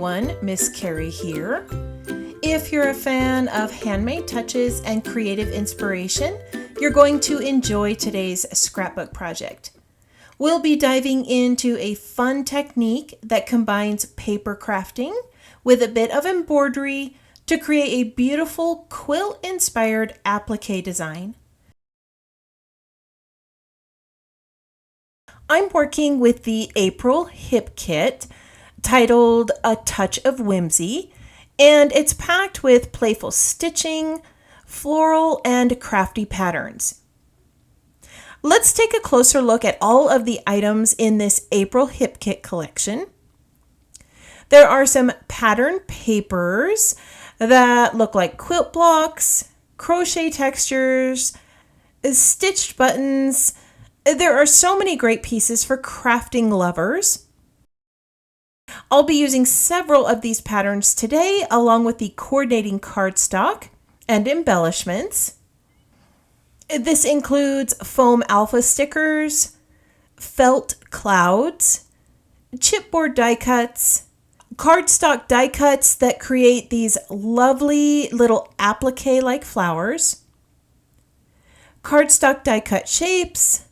everyone, Miss Carrie here. If you're a fan of handmade touches and creative inspiration, you're going to enjoy today's scrapbook project. We'll be diving into a fun technique that combines paper crafting with a bit of embroidery to create a beautiful quilt-inspired applique design. I'm working with the April Hip Kit titled A Touch of Whimsy, and it's packed with playful stitching, floral, and crafty patterns. Let's take a closer look at all of the items in this April Hip Kit collection. There are some pattern papers that look like quilt blocks, crochet textures, stitched buttons. There are so many great pieces for crafting lovers. I'll be using several of these patterns today, along with the coordinating cardstock and embellishments. This includes foam alpha stickers, felt clouds, chipboard die cuts, cardstock die cuts that create these lovely little applique-like flowers, cardstock die cut shapes,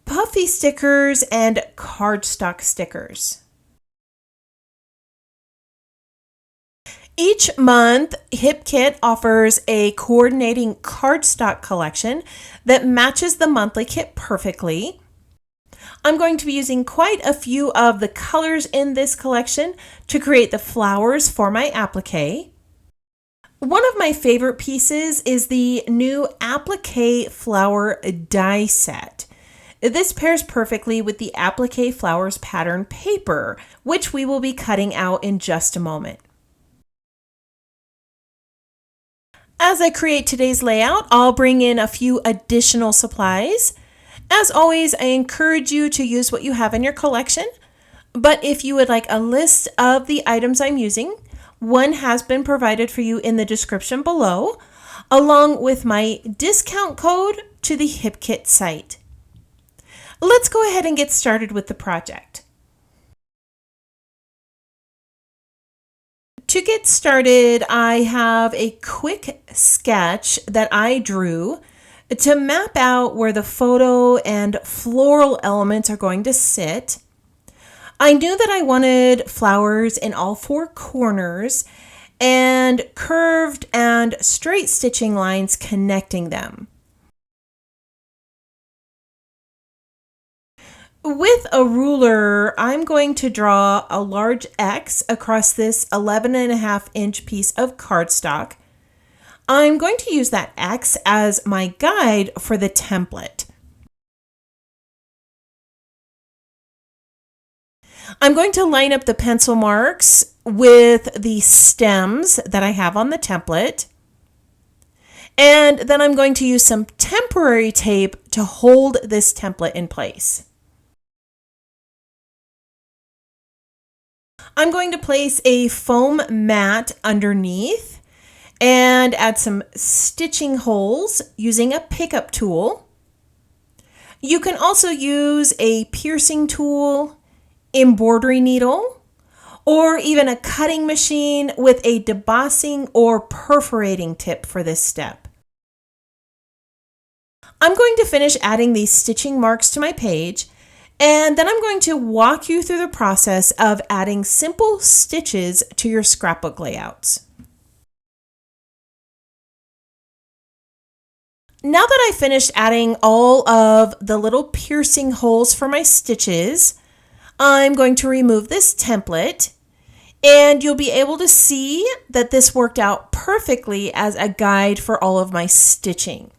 puffy stickers, and cardstock stickers. Each month, Hip Kit offers a coordinating cardstock collection that matches the monthly kit perfectly. I'm going to be using quite a few of the colors in this collection to create the flowers for my applique. One of my favorite pieces is the new applique flower die set. This pairs perfectly with the applique flowers pattern paper, which we will be cutting out in just a moment. As I create today's layout, I'll bring in a few additional supplies. As always, I encourage you to use what you have in your collection, but if you would like a list of the items I'm using, one has been provided for you in the description below, along with my discount code to the Hip Kit site. Let's go ahead and get started with the project. To get started, I have a quick sketch that I drew to map out where the photo and floral elements are going to sit. I knew that I wanted flowers in all four corners and curved and straight stitching lines connecting them. With a ruler, I'm going to draw a large X across this 11.5-inch piece of cardstock. I'm going to use that X as my guide for the template. I'm going to line up the pencil marks with the stems that I have on the template. And then I'm going to use some temporary tape to hold this template in place. I'm going to place a foam mat underneath and add some stitching holes using a pickup tool. You can also use a piercing tool, embroidery needle, or even a cutting machine with a debossing or perforating tip for this step. I'm going to finish adding these stitching marks to my page, and then I'm going to walk you through the process of adding simple stitches to your scrapbook layouts. Now that I've finished adding all of the little piercing holes for my stitches, I'm going to remove this template, and you'll be able to see that this worked out perfectly as a guide for all of my stitching.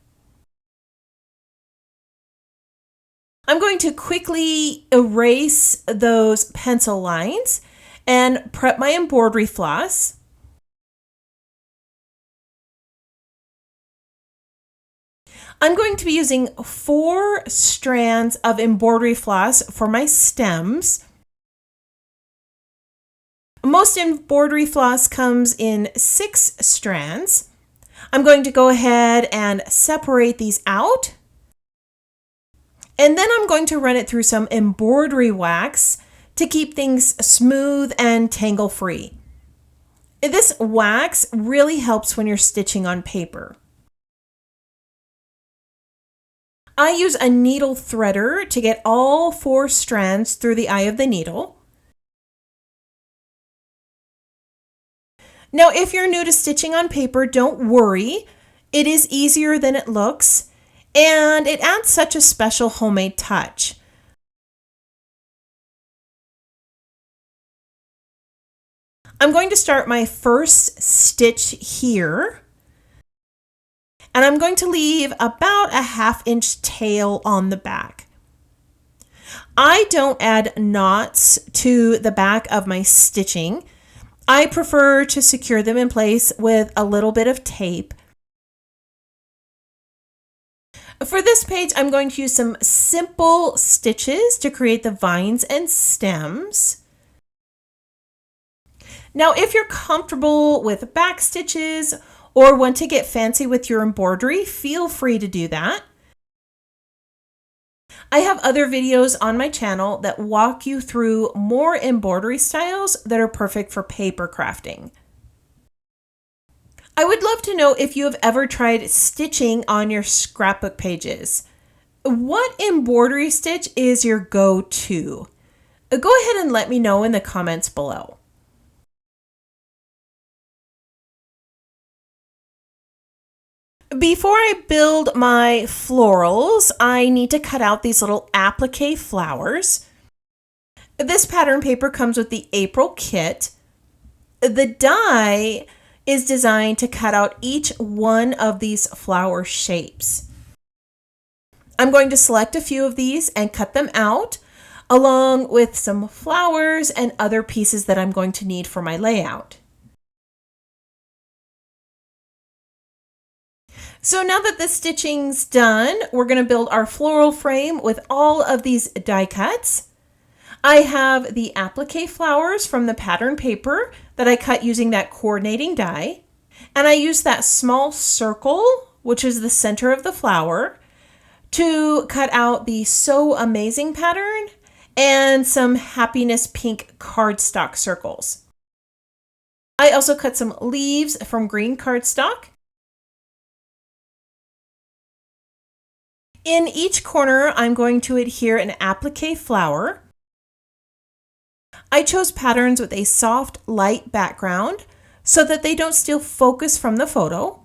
I'm going to quickly erase those pencil lines and prep my embroidery floss. I'm going to be using 4 strands of embroidery floss for my stems. Most embroidery floss comes in 6 strands. I'm going to go ahead and separate these out. And then I'm going to run it through some embroidery wax to keep things smooth and tangle-free. This wax really helps when you're stitching on paper. I use a needle threader to get all 4 strands through the eye of the needle. Now, if you're new to stitching on paper, don't worry. It is easier than it looks, and it adds such a special homemade touch. I'm going to start my first stitch here, and I'm going to leave about a 1/2 inch tail on the back. I don't add knots to the back of my stitching. I prefer to secure them in place with a little bit of tape. For this page, I'm going to use some simple stitches to create the vines and stems. Now, if you're comfortable with back stitches or want to get fancy with your embroidery, feel free to do that. I have other videos on my channel that walk you through more embroidery styles that are perfect for paper crafting. I would love to know if you have ever tried stitching on your scrapbook pages. What embroidery stitch is your go-to? Go ahead and let me know in the comments below. Before I build my florals, I need to cut out these little applique flowers. This pattern paper comes with the April kit. The die is designed to cut out each one of these flower shapes. I'm going to select a few of these and cut them out, along with some flowers and other pieces that I'm going to need for my layout. So now that the stitching's done, we're going to build our floral frame with all of these die cuts. I have the applique flowers from the pattern paper that I cut using that coordinating die. And I use that small circle, which is the center of the flower, to cut out the So Amazing pattern and some happiness pink cardstock circles. I also cut some leaves from green cardstock. In each corner, I'm going to adhere an applique flower. I chose patterns with a soft, light background so that they don't steal focus from the photo.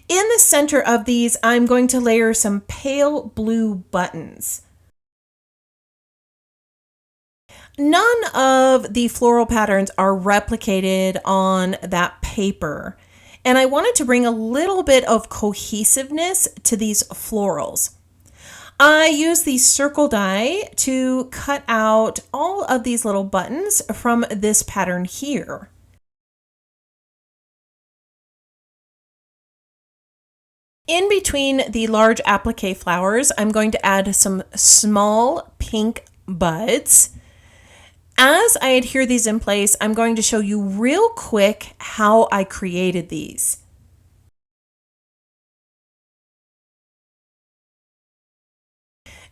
In the center of these, I'm going to layer some pale blue buttons. None of the floral patterns are replicated on that paper, and I wanted to bring a little bit of cohesiveness to these florals. I use the circle die to cut out all of these little buttons from this pattern here. In between the large applique flowers, I'm going to add some small pink buds. As I adhere these in place, I'm going to show you real quick how I created these.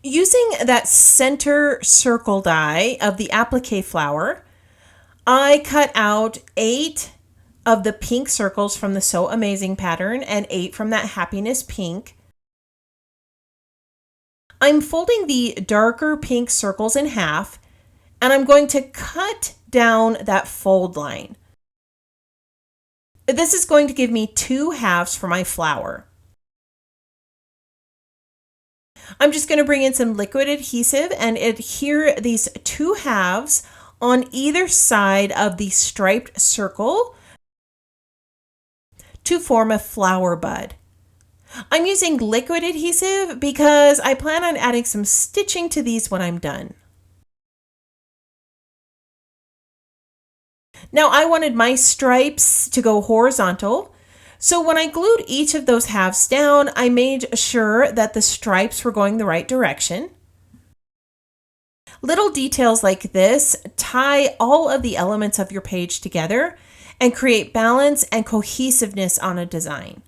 Using that center circle die of the applique flower, I cut out 8 of the pink circles from the So Amazing pattern and 8 from that happiness pink. I'm folding the darker pink circles in half, and I'm going to cut down that fold line. This is going to give me 2 halves for my flower. I'm just going to bring in some liquid adhesive and adhere these 2 halves on either side of the striped circle to form a flower bud. I'm using liquid adhesive because I plan on adding some stitching to these when I'm done. Now I wanted my stripes to go horizontal, so when I glued each of those halves down, I made sure that the stripes were going the right direction. Little details like this tie all of the elements of your page together and create balance and cohesiveness on a design.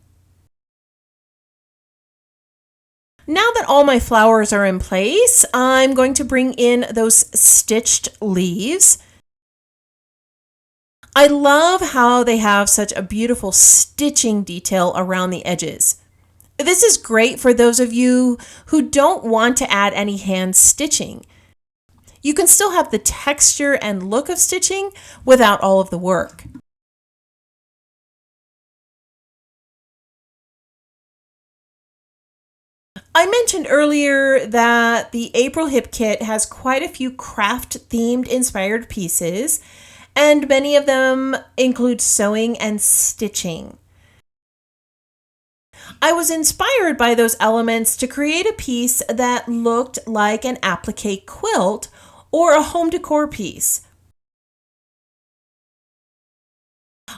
Now that all my flowers are in place, I'm going to bring in those stitched leaves. I love how they have such a beautiful stitching detail around the edges. This is great for those of you who don't want to add any hand stitching. You can still have the texture and look of stitching without all of the work. I mentioned earlier that the April Hip Kit has quite a few craft-themed inspired pieces, and many of them include sewing and stitching. I was inspired by those elements to create a piece that looked like an applique quilt or a home decor piece.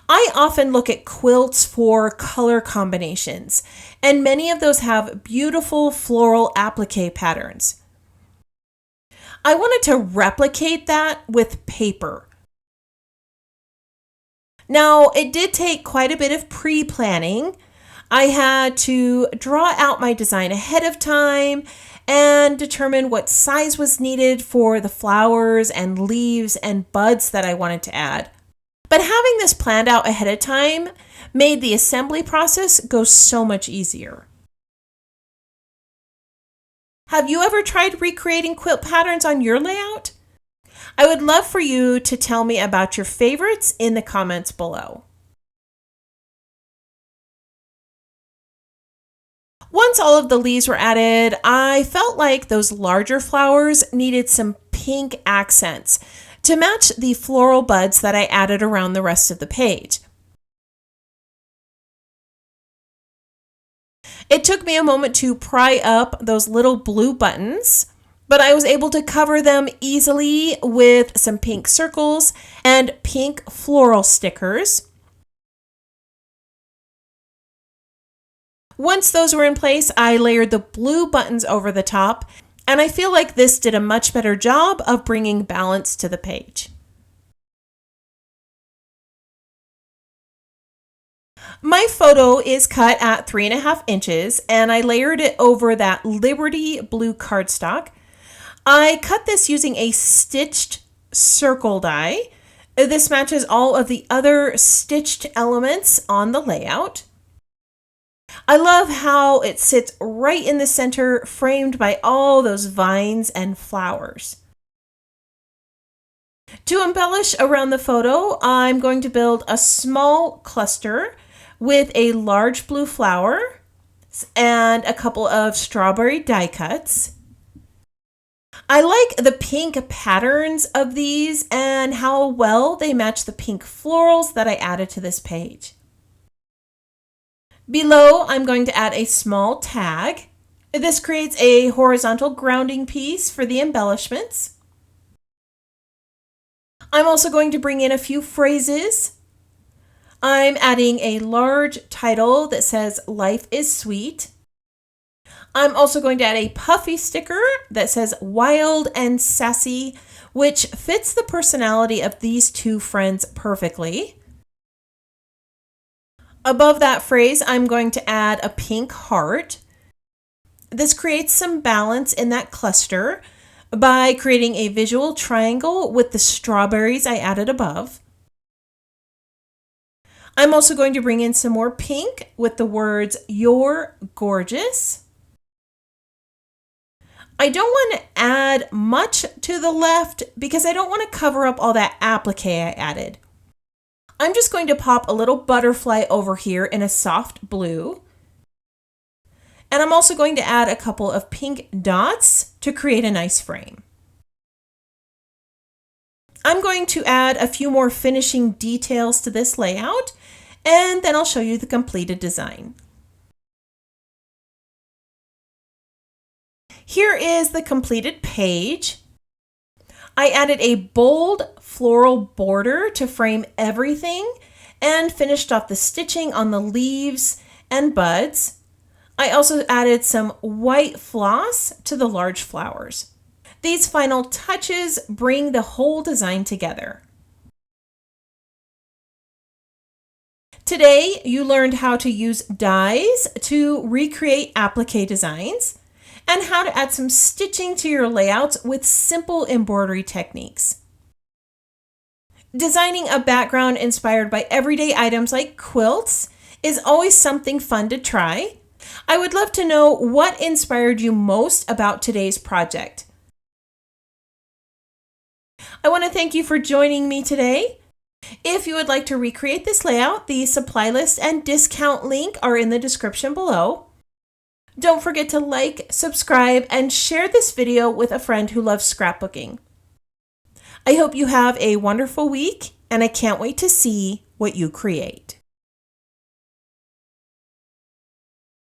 I often look at quilts for color combinations, and many of those have beautiful floral applique patterns. I wanted to replicate that with paper. Now, it did take quite a bit of pre-planning. I had to draw out my design ahead of time and determine what size was needed for the flowers and leaves and buds that I wanted to add. But having this planned out ahead of time made the assembly process go so much easier. Have you ever tried recreating quilt patterns on your layout? I would love for you to tell me about your favorites in the comments below. Once all of the leaves were added, I felt like those larger flowers needed some pink accents to match the floral buds that I added around the rest of the page. It took me a moment to pry up those little blue buttons, but I was able to cover them easily with some pink circles and pink floral stickers. Once those were in place, I layered the blue buttons over the top, and I feel like this did a much better job of bringing balance to the page. My photo is cut at 3.5 inches, and I layered it over that Liberty blue cardstock. I cut this using a stitched circle die. This matches all of the other stitched elements on the layout. I love how it sits right in the center, framed by all those vines and flowers. To embellish around the photo, I'm going to build a small cluster with a large blue flower and a couple of strawberry die cuts. I like the pink patterns of these and how well they match the pink florals that I added to this page. Below, I'm going to add a small tag. This creates a horizontal grounding piece for the embellishments. I'm also going to bring in a few phrases. I'm adding a large title that says "Life is Sweet." I'm also going to add a puffy sticker that says "Wild and Sassy," which fits the personality of these two friends perfectly. Above that phrase, I'm going to add a pink heart. This creates some balance in that cluster by creating a visual triangle with the strawberries I added above. I'm also going to bring in some more pink with the words "You're gorgeous." I don't want to add much to the left because I don't want to cover up all that applique I added. I'm just going to pop a little butterfly over here in a soft blue. And I'm also going to add a couple of pink dots to create a nice frame. I'm going to add a few more finishing details to this layout, and then I'll show you the completed design. Here is the completed page. I added a bold floral border to frame everything and finished off the stitching on the leaves and buds. I also added some white floss to the large flowers. These final touches bring the whole design together. Today, you learned how to use dies to recreate applique designs. and how to add some stitching to your layouts with simple embroidery techniques. Designing a background inspired by everyday items like quilts is always something fun to try. I would love to know what inspired you most about today's project. I want to thank you for joining me today. If you would like to recreate this layout, the supply list and discount link are in the description below. Don't forget to like, subscribe, and share this video with a friend who loves scrapbooking. I hope you have a wonderful week, and I can't wait to see what you create.